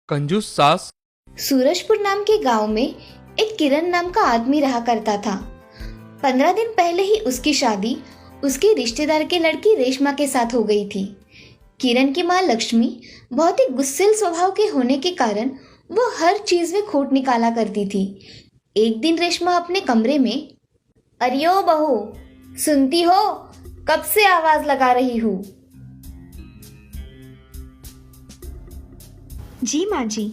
कंजूस सास। सूरजपुर नाम के गांव में एक किरण नाम का आदमी रहा करता था। 15 दिन पहले ही उसकी शादी उसके रिश्तेदार के लड़की रेशमा के साथ हो गई थी। किरण की माँ लक्ष्मी बहुत ही गुस्सैल स्वभाव के होने के कारण वो हर चीज में खोट निकाला करती थी। एक दिन रेशमा अपने कमरे में, अरे ओ बहू, सुनती हो? कब से आवाज लगा रही हूँ। जी माँ जी,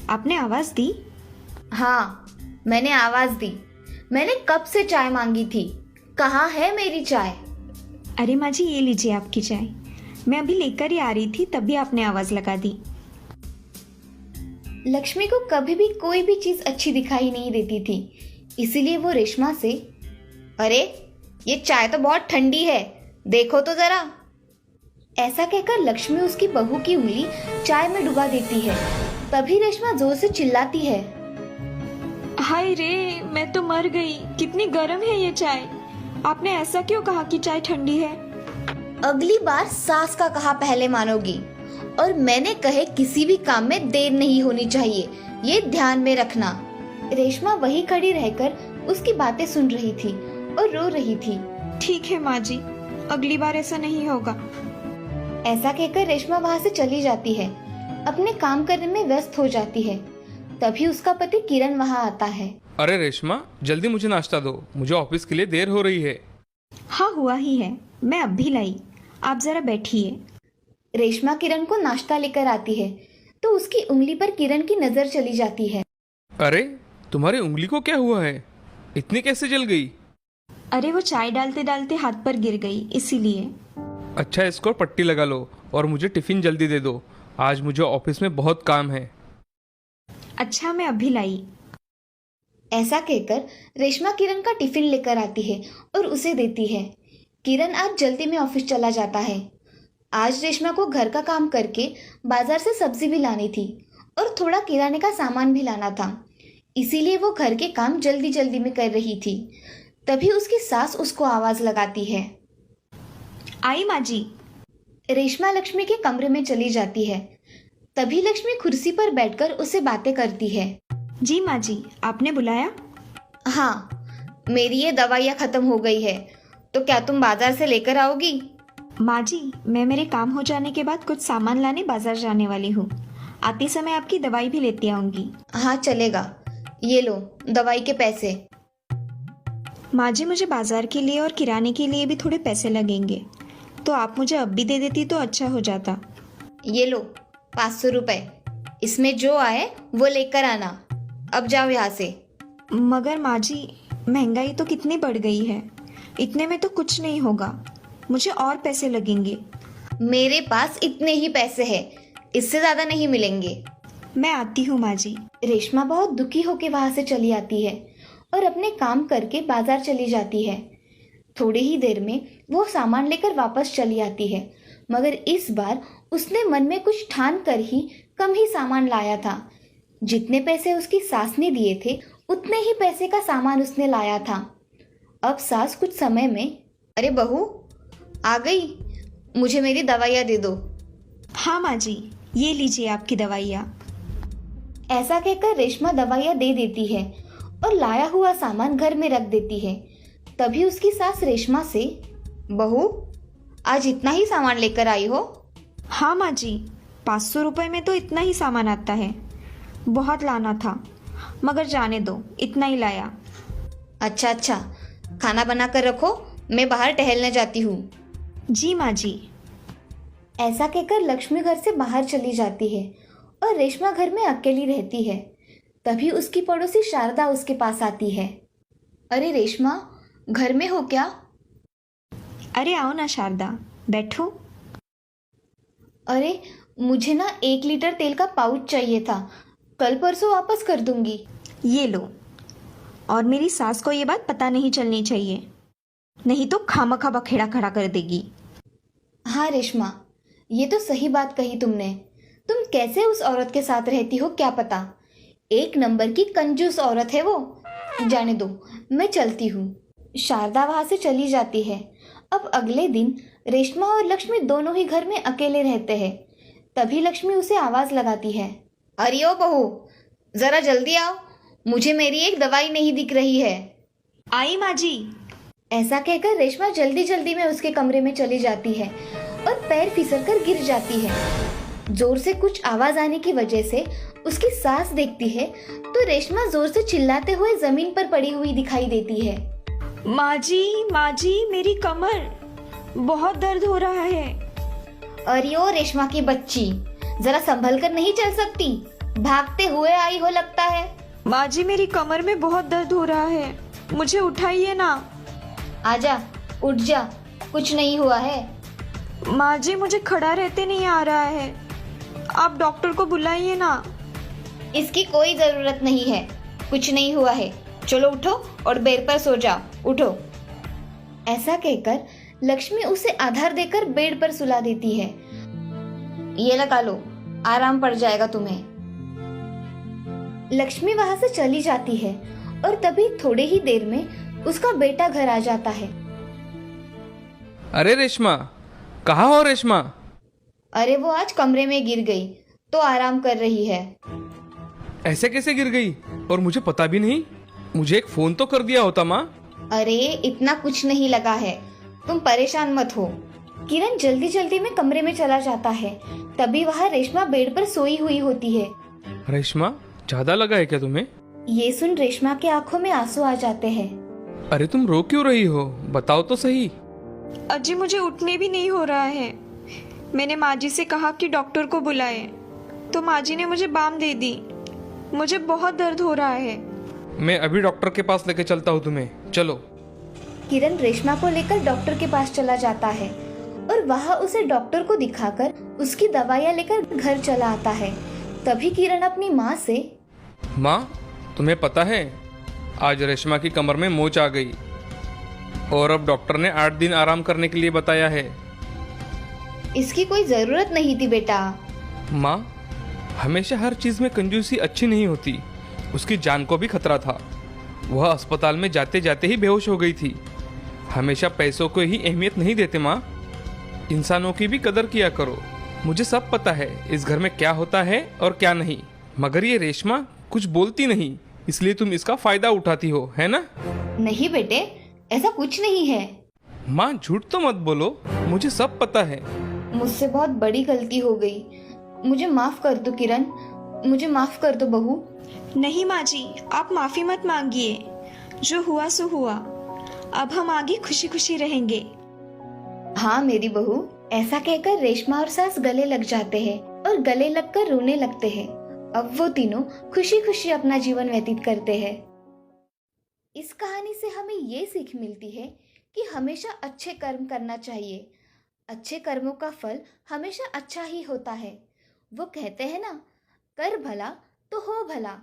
आपने आवाज दी? हाँ, मैंने आवाज दी। मैंने कब से चाय मांगी थी। कहाँ है मेरी चाय? अरे माँ जी, ये लीजिए आपकी चाय। मैं अभी लेकर ही आ रही थी, तभी आपने आवाज लगा दी। लक्ष्मी को कभी भी कोई भी चीज अच्छी दिखाई नहीं देती थी, इसीलिए वो रेशमा से, अरे ये चाय तो बहुत ठंडी है, देखो तो जरा। ऐसा कहकर लक्ष्मी उसकी बहू की उंगली चाय में डुबा देती है। तभी रेशमा जोर से चिल्लाती है, हाय रे, मैं तो मर गई। कितनी गर्म है ये चाय। आपने ऐसा क्यों कहा कि चाय ठंडी है? अगली बार सास का कहा पहले मानोगी, और मैंने कहे किसी भी काम में देर नहीं होनी चाहिए, ये ध्यान में रखना। रेशमा वही खड़ी रहकर उसकी बातें सुन रही थी और रो रही थी। ठीक है माँ जी, अगली बार ऐसा नहीं होगा। ऐसा कहकर रेशमा वहां से चली जाती है, अपने काम करने में व्यस्त हो जाती है। तभी उसका पति किरण वहां आता है। अरे रेशमा, जल्दी मुझे नाश्ता दो, मुझे ऑफिस के लिए देर हो रही है। हाँ, हुआ ही है, मैं अब भी लाई। आप जरा बैठिए। रेशमा किरण को नाश्ता लेकर आती है तो उसकी उंगली पर किरण की नजर चली जाती है। अरे तुम्हारी उंगली को क्या हुआ है? इतनी कैसे जल गई? अरे वो चाय डालते डालते हाथ पर गिर गई, इसीलिए। अच्छा, इसको पट्टी लगा लो और मुझे टिफिन जल्दी दे दो, आज मुझे ऑफिस में बहुत काम है। अच्छा, मैं अभी लाई। ऐसा कहकर रेशमा किरण का टिफिन लेकर आती है और उसे देती है। किरण आज जल्दी में ऑफिस चला जाता है। आज रेशमा को घर का काम करके बाजार से सब्जी भी लानी थी और थोड़ा किराने का सामान भी लाना था, इसीलिए वो घर के काम जल्दी जल्दी में कर रही थी। तभी उसकी सास उसको आवाज लगाती है। आई माँ जी। रेशमा लक्ष्मी के कमरे में चली जाती है। तभी लक्ष्मी कुर्सी पर बैठकर उसे बातें करती है। जी माँ जी, आपने बुलाया? हाँ, मेरी ये दवाइयाँ खत्म हो गई है, तो क्या तुम बाजार से लेकर आओगी? माँ जी, मैं मेरे काम हो जाने के बाद कुछ सामान लाने बाजार जाने वाली हूँ। आते समय आपकी दवाई भी लेती आऊंगी। हाँ चलेगा, ये लो दवाई के पैसे। माँ जी, मुझे बाजार के लिए और किराने के लिए भी थोड़े पैसे लगेंगे, तो आप मुझे अब भी दे देती तो अच्छा हो जाता। ये लो 500 रुपए, इसमें जो आए वो लेकर आना। अब जाओ यहाँ से। मगर माँ जी, महंगाई तो कितनी बढ़ गई है, इतने में तो कुछ नहीं होगा, मुझे और पैसे लगेंगे। मेरे पास इतने ही पैसे हैं, इससे ज्यादा नहीं मिलेंगे। मैं आती हूँ माँ जी। रेशमा बहुत दुखी होकर वहां से चली आती है और अपने काम करके बाजार चली जाती है। थोड़ी ही देर में वो सामान लेकर वापस चली आती है, मगर इस बार उसने मन में कुछ ठान कर ही कम ही सामान लाया था। जितने पैसे उसकी सास ने दिए थे उतने ही पैसे का सामान उसने लाया था। अब सास कुछ समय में, अरे बहू आ गई, मुझे मेरी दवाइयाँ दे दो। हाँ माँ जी, ये लीजिए आपकी दवाइयाँ। ऐसा कहकर रेशमा दवाइयाँ दे देती है और लाया हुआ सामान घर में रख देती है। तभी उसकी सास रेशमा से, बहू आज इतना ही सामान लेकर आई हो? हाँ माँ जी, 500 रुपये में तो इतना ही सामान आता है, बहुत लाना था, मगर जाने दो, इतना ही लाया। अच्छा अच्छा, खाना बना कर रखो, मैं बाहर टहलने जाती हूँ। जी माँ जी। ऐसा कहकर लक्ष्मी घर से बाहर चली जाती है और रेशमा घर में अकेली रहती है। तभी उसकी पड़ोसी शारदा उसके पास आती है। अरे रेशमा, घर में हो क्या? अरे आओ ना शारदा, बैठो। अरे मुझे ना 1 लीटर तेल का पाउच चाहिए था, कल परसों वापस कर दूंगी। ये लो, और मेरी सास को ये बात पता नहीं चलनी चाहिए, नहीं तो खामखा बखेड़ा खड़ा कर देगी। हाँ रेशमा, ये तो सही बात कही तुमने। तुम कैसे उस औरत के साथ रहती हो क्या पता, एक नंबर की कंजूस औरत है वो। जाने दो, मैं चलती हूँ। शारदा वहां से चली जाती है। अब अगले दिन रेशमा और लक्ष्मी दोनों ही घर में अकेले रहते हैं। तभी लक्ष्मी उसे आवाज लगाती है। अरे ओ बहू, जरा जल्दी आओ, मुझे मेरी एक दवाई नहीं दिख रही है। आई माँ जी। ऐसा कहकर रेशमा जल्दी जल्दी में उसके कमरे में चली जाती है और पैर फिसलकर गिर जाती है। जोर से कुछ आवाज आने की वजह से उसकी सास देखती है तो रेशमा जोर से चिल्लाते हुए जमीन पर पड़ी हुई दिखाई देती है। माँ जी मेरी कमर, बहुत दर्द हो रहा है। अरे ओ रेशमा की बच्ची, जरा संभल कर नहीं चल सकती? भागते हुए आई हो लगता है। माँ जी मेरी कमर में बहुत दर्द हो रहा है, मुझे उठाइए ना। आजा, उठ जा, कुछ नहीं हुआ है। माँ जी मुझे खड़ा रहते नहीं आ रहा है, आप डॉक्टर को बुलाइए ना। इसकी कोई जरूरत नहीं है, कुछ नहीं हुआ है। चलो उठो और बेड पर सो जाओ, उठो। ऐसा कहकर लक्ष्मी उसे आधार देकर बेड पर सुला देती है। ये लगा लो, आराम पड़ जाएगा तुम्हें। लक्ष्मी वहां से चली जाती है और तभी थोड़े ही देर में उसका बेटा घर आ जाता है। अरे रेशमा, कहाँ हो रेशमा? अरे वो आज कमरे में गिर गई तो आराम कर रही है। ऐसे कैसे गिर गई और मुझे पता भी नहीं? मुझे एक फोन तो कर दिया होता माँ। अरे इतना कुछ नहीं लगा है, तुम परेशान मत हो। किरण जल्दी जल्दी में कमरे में चला जाता है। तभी वहाँ रेशमा बेड पर सोई हुई होती है। रेशमा, ज्यादा लगा है क्या तुम्हें? ये सुन रेशमा के आंखों में आंसू आ जाते हैं। अरे तुम रो क्यों रही हो, बताओ तो सही। अजी मुझे उठने भी नहीं हो रहा है। मैंने माँ जी से कहा कि डॉक्टर को बुलाए तो माँ जी ने मुझे बाम दे दी। मुझे बहुत दर्द हो रहा है। मैं अभी डॉक्टर के पास लेके चलता हूँ तुम्हें, चलो। किरण रेशमा को लेकर डॉक्टर के पास चला जाता है और वहाँ उसे डॉक्टर को दिखाकर उसकी दवाइयाँ लेकर घर चला आता है। तभी किरण अपनी माँ से, माँ, तुम्हें पता है आज रेशमा की कमर में मोच आ गई और अब डॉक्टर ने 8 दिन आराम करने के लिए बताया है। इसकी कोई जरूरत नहीं थी बेटा। माँ, हमेशा हर चीज़ में कंजूसी अच्छी नहीं होती। उसकी जान को भी खतरा था। वह अस्पताल में जाते जाते ही बेहोश हो गई थी। हमेशा पैसों को ही अहमियत नहीं देते माँ, इंसानों की भी कदर किया करो। मुझे सब पता है इस घर में क्या होता है और क्या नहीं, मगर ये रेशमा कुछ बोलती नहीं, इसलिए तुम इसका फायदा उठाती हो, है ना? नहीं बेटे, ऐसा कुछ नहीं है। माँ झूठ तो मत बोलो, मुझे सब पता है। मुझसे बहुत बड़ी गलती हो गई, मुझे माफ कर दो किरण, मुझे माफ कर दो बहू। नहीं माँ जी, आप माफी मत मांगिए। जो हुआ सो हुआ, अब हम आगे खुशी खुशी रहेंगे। हाँ मेरी बहू। ऐसा कहकर रेशमा और सास गले लग जाते हैं और गले लगकर रोने लगते हैं। अब वो तीनों खुशी खुशी अपना जीवन व्यतीत करते हैं। इस कहानी से हमें ये सीख मिलती है कि हमेशा अच्छे कर्म करना चाहिए। अच्छे कर्मों का फल हमेशा अच्छा ही होता है। वो कहते हैं ना, कर भला तो हो भला।